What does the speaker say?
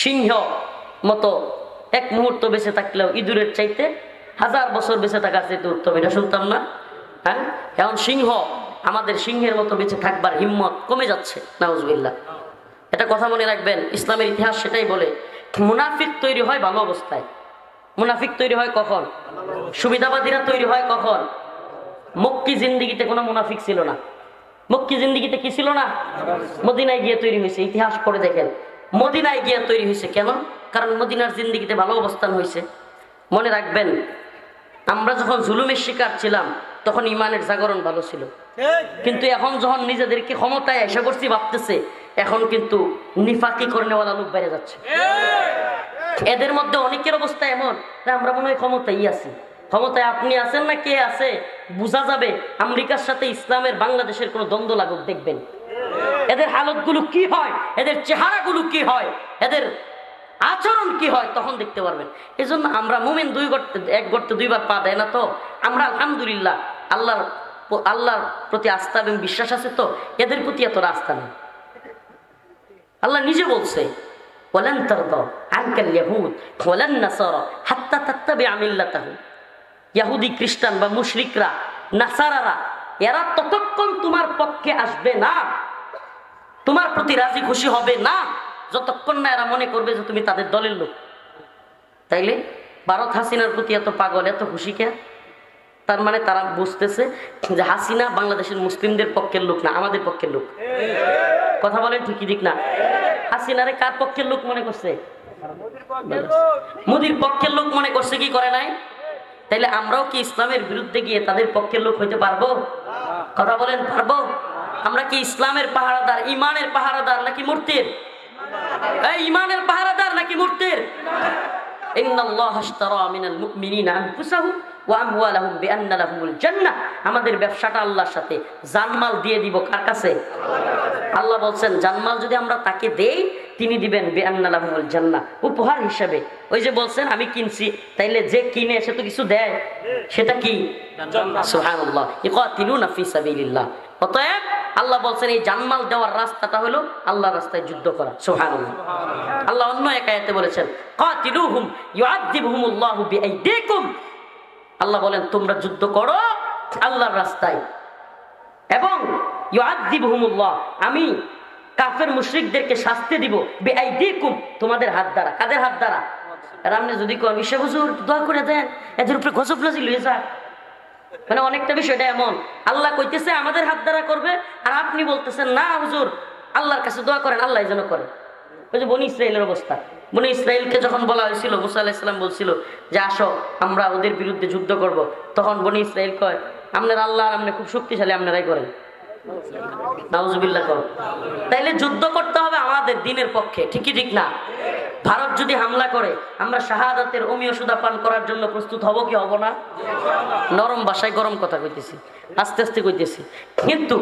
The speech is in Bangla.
সিংহ মতো এক মুহূর্ত বেঁচে থাকলেও ইঁদুরের চাইতে 1000 বছর বেঁচে থাকার চাইতে উত্তম। এটা শুনতাম না? হ্যাঁ, এখন সিংহ আমাদের সিংহের মতো বেঁচে থাকবার হিম্মত কমে যাচ্ছে, নাউজুবিল্লাহ। এটা কথা মনে রাখবেন, ইসলামের ইতিহাস সেটাই বলে। মুনাফিক তৈরি হয় ভালো অবস্থায়। মুনাফিক তৈরি হয় কখন? সুবিধাবাদীরা তৈরি হয় কখন? মক্কি জিন্দিগিতে কোনো মুনাফিক ছিল না। মক্কি জিন্দিগিতে কি ছিল না? মদিনায় গিয়ে তৈরি হয়েছে। ইতিহাস পড়ে দেখেন, মদিনায় গিয়ে তৈরি হয়েছে। কেন? কারণ মদিনার জিন্দিগিতে ভালো অবস্থান হয়েছে। মনে রাখবেন, আমরা যখন জুলুমের শিকার ছিলাম তখন ইমানের জাগরণ ভালো ছিল, কিন্তু এখন যখন নিজেদেরকে ক্ষমতায় এসে করছি ভাবতেছে, এখন কিন্তু নিফাকি করনেওয়ালা লোক বেড়ে যাচ্ছে। এদের মধ্যে অনেকের অবস্থা এমন, আমরা মনে হয় ক্ষমতায় আছি। ক্ষমতায় আপনি আছেন না কে আছে বোঝা যাবে আমেরিকার সাথে ইসলামের বাংলাদেশের কোনো দ্বন্দ্ব লাগুক, দেখবেন এদের হালতগুলো কি হয়, এদের চেহারাগুলো কি হয়, এদের আচরণ কি হয়, তখন দেখতে পারবেন। এই জন্য আমরা মুমিন এক গর্তে দুইবার পা দেয় না তো। আমরা আলহামদুলিল্লাহ আল্লাহর প্রতি আস্থা এবং বিশ্বাস আছে, তো এদের প্রতি এত আস্থা নেই। আল্লাহ নিজে বলছে, ওয়ালান তারদা আনকাল ইয়াহুদ ওয়ালান নাসারা হাত্তা তাত্তাবিআ মিল্লাতাহুম। ইহুদি খ্রিস্টান বা মুশরিকরা, নাসারারা, এরা ততক্ষণ তোমার পক্ষে আসবে না, তোমার প্রতি রাজি খুশি হবে না, যতক্ষণ না এরা মনে করবে যে তুমি তাদের দলের লোক। তাইলে ভারত হাসিনার প্রতি এত পাগল, এত খুশি কে? তার মানে তারা বুঝতেছে যে হাসিনা বাংলাদেশের মুসলিমদের পক্ষের লোক না, আমাদের পক্ষের লোক। কথা বলেন ঠিকই ঠিক না? হাসিনারে কার পক্ষের লোক মনে করছে? মোদির পক্ষের লোক মনে করছে, কি করে নাই? তাইলে আমরাও কি ইসলামের বিরুদ্ধে গিয়ে তাদের পক্ষের লোক হইতে পারবো? কথা বলেন, পারবো? আমরা কি ইসলামের পাহারাদার, ইমানের পাহারাদার নাকি মূর্তির? এই ইমানের পাহারাদার নাকি মূর্তির? ইন্নাল্লাহা আশতারা মিনাল মুমিনিনা আনফুসাহুম ওয়া আমওয়ালাহুম বিআন্না লাহুমুল জান্নাহ। আমাদের ব্যবসাটা আল্লাহর সাথে। জানমাল দিয়ে দিব কার কাছে? আল্লাহ বলছেন জানমাল যদি আমরা তাকে দেই, তিনি দিবেন বিআন্না লাহুমুল জান্নাহ, উপহার হিসেবে। ওই যে বলছেন আমি কিনছি, তাইলে যে কিনে সে তো কিছু দেয়, সেটা কি? জান্নাত। সুবহানাল্লাহ, ইকাতিলুনা ফি সাবিলিল্লাহ। অতএব আল্লাহ বলছেন এই জানমাল দেওয়ার রাস্তাটা হলো আল্লাহর রাস্তায় যুদ্ধ করা। সুবহানাল্লাহ। আল্লাহ অন্য এক আয়াতে বলেছেন কাতিলুহুম ইউআযিবুহুমুল্লাহু বিআইদিকুম। আল্লাহ বলেন তোমরা যুদ্ধ করো আল্লাহর রাস্তায়, এবং ইউআযিবুহুমুল্লাহ, আমি কাফের মুশরিকদেরকে শাস্তি দিব বিআইদিকুম, তোমাদের হাত দ্বারা। কাদের হাত দ্বারা? রামনে যদি কোন বিষয় হুজুর দোয়া করে দেন, এদের উপরে গজব নাজিল হয়ে যায়। মানে অনেকটা বিষয়টা এমন, আল্লাহ কইতেছে আমাদের হাত দ্বারা করবে, আর আপনি বলতেছেন না হুজুর আল্লাহর কাছে দোয়া করেন, আল্লাহ যেন করে। ওই যে বনি ইসরাইলের অবস্থা। বনি ইসরাইলকে যখন বলা হয়েছিল, মুসা আলাইহিস সালাম বলছিল যে আসো আমরা ওদের বিরুদ্ধে যুদ্ধ করব, তখন বনি ইসরাইল কয় আপনারা আল্লাহ আর আপনি খুব শক্তিশালী, আপনারাই করেন। নাউজুবিল্লাহ করো। তাইলে যুদ্ধ করতে হবে আমাদের দিনের পক্ষে, ঠিকই ঠিক না? ভারত যদি হামলা করে, আমরা শাহাদাতের অমীয় সুদা পান করার জন্য প্রস্তুত হব কি হব না? নরম ভাষায় গরম কথা কইতেছি, আস্তে আস্তে কইতেছি। কিন্তু